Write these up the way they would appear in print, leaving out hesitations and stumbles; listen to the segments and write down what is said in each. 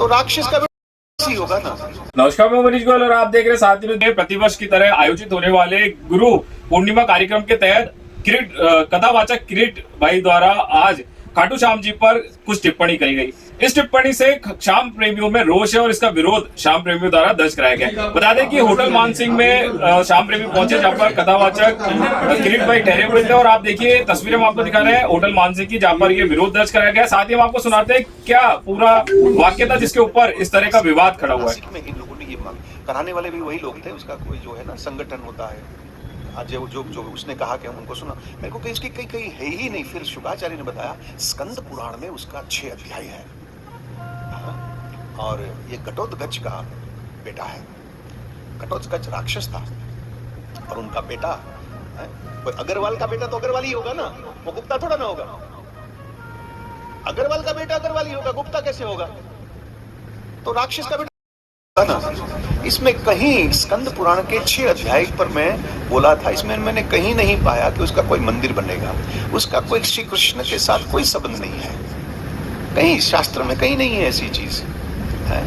तो राक्षस का भी होगा ना। नमस्कार, मैं मनीष गोयल और आप देख रहे हैं साथ में प्रतिवर्ष की तरह आयोजित होने वाले गुरु पूर्णिमा कार्यक्रम के तहत किरीट कथावाचक किरीट भाई द्वारा आज खाटू श्याम जी पर कुछ टिप्पणी करी गई। इस टिप्पणी से श्याम प्रेमियों में रोष है और इसका विरोध श्याम प्रेमियों द्वारा दर्ज कराया गया। बता दें कि होटल मानसिंह में श्याम प्रेमी पहुंचे, जहां पर कथावाचक किरीट भाई ठहरे हुए थे और आप देखिए तस्वीरें हम आपको दिखा रहे हैं होटल मानसिंह की, जहां पर ये विरोध दर्ज कराया गया। साथ ही हम आपको सुनाते हैं क्या पूरा वाक्य था जिसके ऊपर इस तरह का विवाद खड़ा हुआ है। इन लोगों ने ये कराने वाले भी वही लोग थे, उसका कोई जो है ना संगठन होता है। आज जो उसने कहा कि हम उनको सुना, मेरे को कहीं इसकी कहीं है ही नहीं। फिर शुकाचार्य ने बताया स्कंद पुराण में उसका 6 अध्याय है। और ये घटोत्कच का बेटा है। घटोत्कच राक्षस था और उनका बेटा अग्रवाल का बेटा तो अग्रवाल ही होगा ना, वो गुप्ता थोड़ा ना होगा। अग्रवाल का बेटा अग्रवाल ही होगा, गुप्ता कैसे होगा? तो राक्षस का बेटा ना। इसमें कहीं स्कंद पुराण के 6 अध्याय पर मैं बोला था, इसमें मैंने कहीं नहीं पाया कि उसका कोई मंदिर बनेगा, उसका कोई श्री कृष्ण के साथ कोई संबंध नहीं है। कहीं शास्त्र में कहीं नहीं है ऐसी चीज है।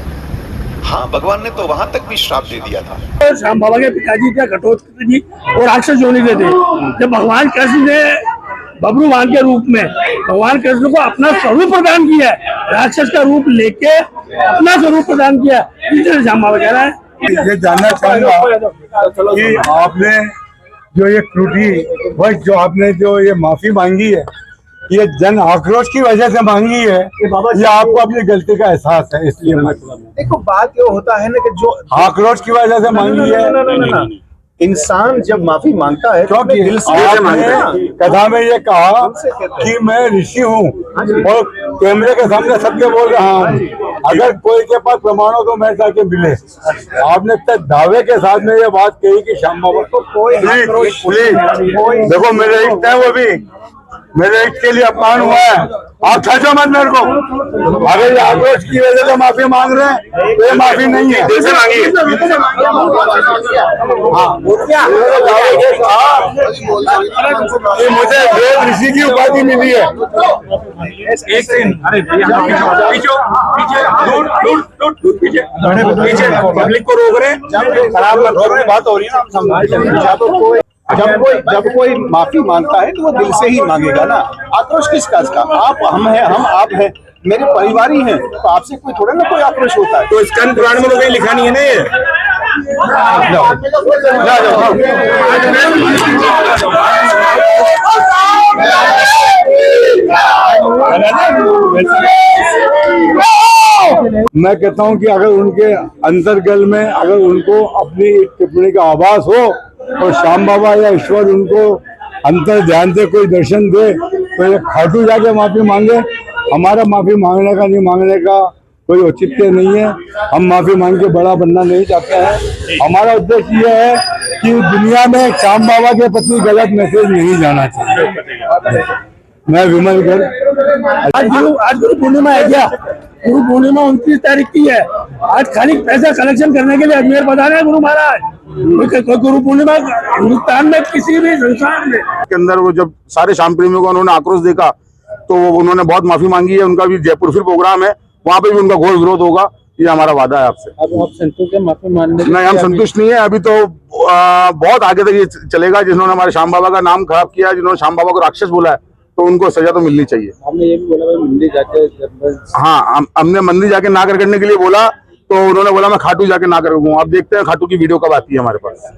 हाँ, भगवान ने तो वहां तक भी श्राप दे दिया था। श्याम बाबा के पिताजी थे घटोत्कच जी और राक्षस योनि थे। जब भगवान कृष्ण ने बबरू वाहन के रूप में भगवान कृष्ण को अपना स्वरूप प्रदान किया, राक्षस का रूप लेके अपना स्वरूप प्रदान किया, इसलिए श्याम बाबा कह रहा है। ये जानना चाहूंगा कि आपने जो ये त्रुटि बस जो आपने जो ये माफी मांगी है, ये जन आक्रोश की वजह से मांगी है या आपको अपनी गलती का एहसास है इसलिए? देखो, बात ये होता है ना कि जो आक्रोश की वजह से मांगी है। इंसान जब माफी मांगता है तो क्योंकि दिल से मांगता है। कथा में ये कहा कि मैं ऋषि हूँ और कैमरे के सामने सबके बोल रहा हूँ, अगर कोई के पास प्रमाण हो तो मैं जाके मिले। आपने तक दावे के साथ में ये बात कही कि श्याम बाबा को कोई देखो मेरे इष्ट है, वो भी मेरे इष्ट के लिए अपमान हुआ है। आप खर्चो मत मेरे को। अगर ये आक्रोश की वजह से माफी मांग रहे हैं तो ये माफी नहीं है, दिल से मांगिए। मुझे देव ऋषि की उपाधि मिली है। एक सेकंड, अरे पीछे पब्लिक को रोक रहे हैं, खराब मत करो, बात हो रही है। जब कोई माफी मांगता है तो वो दिल से ही मांगेगा ना। आक्रोश किस काज का? आप हम हैं, हम आप हैं, मेरे परिवार ही हैं, तो आपसे कोई थोड़ा ना कोई आक्रोश होता है। तो स्कंद पुराण में तो कहीं लिखा नहीं है ना ये? मैं कहता हूं कि अगर उनके अंतर्गल में अगर उनको अपनी टिप्पणी का आभास हो और श्याम बाबा या ईश्वर उनको अंतर ध्यान से कोई दर्शन दे तो ये खाटू जाके माफी मांगे। हमारा माफी मांगने का नहीं मांगने का कोई औचित्य नहीं है। हम माफी मांग के बड़ा बनना नहीं चाहते हैं। हमारा उद्देश्य ये है कि दुनिया में श्याम बाबा के प्रति गलत मैसेज नहीं जाना चाहिए। मैं विमल कर आज गुरु पूर्णिमा है क्या? गुरु पूर्णिमा 29 तारीख की है। आज खाली पैसा कलेक्शन करने के लिए अजमेर बता रहे हैं गुरु महाराज। गुरु पूर्णिमा हिंदुस्तान में किसी भी संसार में के अंदर वो जब सारे श्याम प्रेमियों को उन्होंने आक्रोश देखा तो उन्होंने बहुत माफी मांगी है। उनका भी जयपुर फिर प्रोग्राम है, वहाँ पे भी उनका घोर विरोध होगा, ये हमारा वादा है आपसे। अब आप संतुष्ट हैं माफी मांगने? नहीं, हम संतुष्ट नहीं है। अभी तो बहुत आगे तक ये चलेगा। जिन्होंने हमारे श्याम बाबा का नाम खराब किया, जिन्होंने श्याम बाबा को राक्षस बोला है, तो उनको सजा तो मिलनी चाहिए। हमने ये भी बोला भाई मंदिर जाके, हाँ, हमने मंदिर जाके ना करने के लिए बोला तो उन्होंने बोला मैं खाटू जाके ना करूंगा। आप देखते हैं खाटू की वीडियो कब आती है हमारे पास।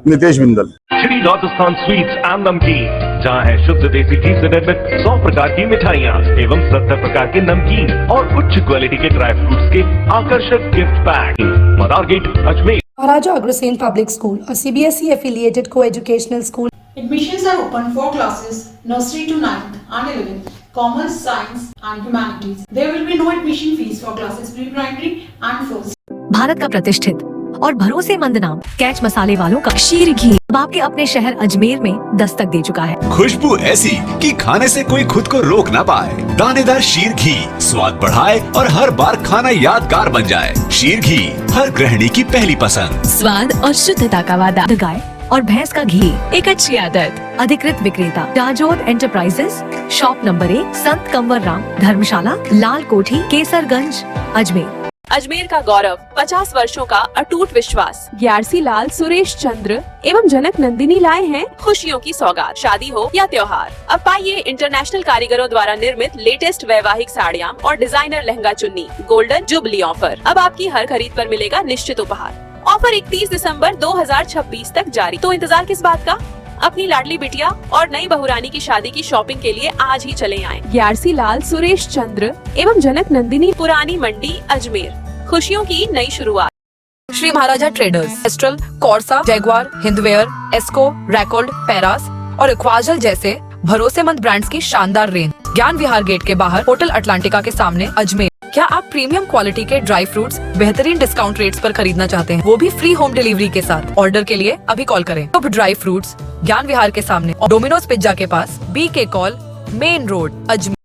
नितेश बिंदल। श्री राजस्थान स्वीट्स एंड नमकीन, जहाँ है शुद्ध देसी घी से निर्मित 100 प्रकार की मिठाइयाँ एवं 70 प्रकार के नमकीन और उच्च क्वालिटी के ड्राई फ्रूट्स के आकर्षक gift pack. Madar gate, Ajmer. Maharaja Agrasen Public School, a CBSE affiliated co-educational school. Admissions are open for classes nursery to 9th and 11th, commerce, science and humanities. There will be no admission fees for classes pre-primary and first. Bharat का प्रतिष्ठित और भरोसेमंद नाम catch मसाले वालों का शीर घी अब आपके अपने शहर अजमेर में दस्तक दे चुका है। खुशबू ऐसी कि खाने से कोई खुद को रोक ना पाए। दानेदार शीर घी स्वाद बढ़ाए और हर बार खाना यादगार बन जाए। शीर घी हर गृहिणी की पहली पसंद। स्वाद और शुद्धता का वादा। गाय और भैंस का घी एक अच्छी आदत। अधिकृत विक्रेता राजोद एंटरप्राइजेस, शॉप नंबर 1, संत कंवर राम, धर्मशाला, लाल कोठी, केसरगंज। अजमेर। अजमेर का गौरव, 50 वर्षों का अटूट विश्वास। ग्यारसी लाल सुरेश चंद्र एवं जनक नंदिनी लाए हैं खुशियों की सौगात। शादी हो या त्योहार, अब पाइए इंटरनेशनल कारीगरों द्वारा निर्मित लेटेस्ट वैवाहिक साड़ियाँ और डिजाइनर लहंगा चुन्नी। गोल्डन जुबली ऑफर, अब आपकी हर खरीद पर मिलेगा निश्चित उपहार। ऑफर 31 दिसंबर 2026 तक जारी। तो इंतजार किस बात का? अपनी लाडली बिटिया और नई बहुरानी की शादी की शॉपिंग के लिए आज ही चले आएं। ग्यारसी लाल सुरेश चंद्र एवं जनक नंदिनी, पुरानी मंडी, अजमेर। खुशियों की नई शुरुआत। Shri Maharaja traders, Astral, Corsa, Jaguar, Hindware, Esco, Racold, Paras और इक्वाजल जैसे भरोसेमंद ब्रांड्स की शानदार रेंज। ज्ञान विहार गेट के बाहर होटल अटलांटिका के सामने, अजमेर। क्या आप प्रीमियम क्वालिटी के ड्राई फ्रूट्स बेहतरीन डिस्काउंट रेट्स पर खरीदना चाहते हैं, वो भी फ्री होम डिलीवरी के साथ? ऑर्डर के लिए अभी कॉल करें। शुभ ड्राई फ्रूट्स, ज्ञान विहार के सामने और डोमिनोज पिज्जा के पास, BK call, main road, Ajmer.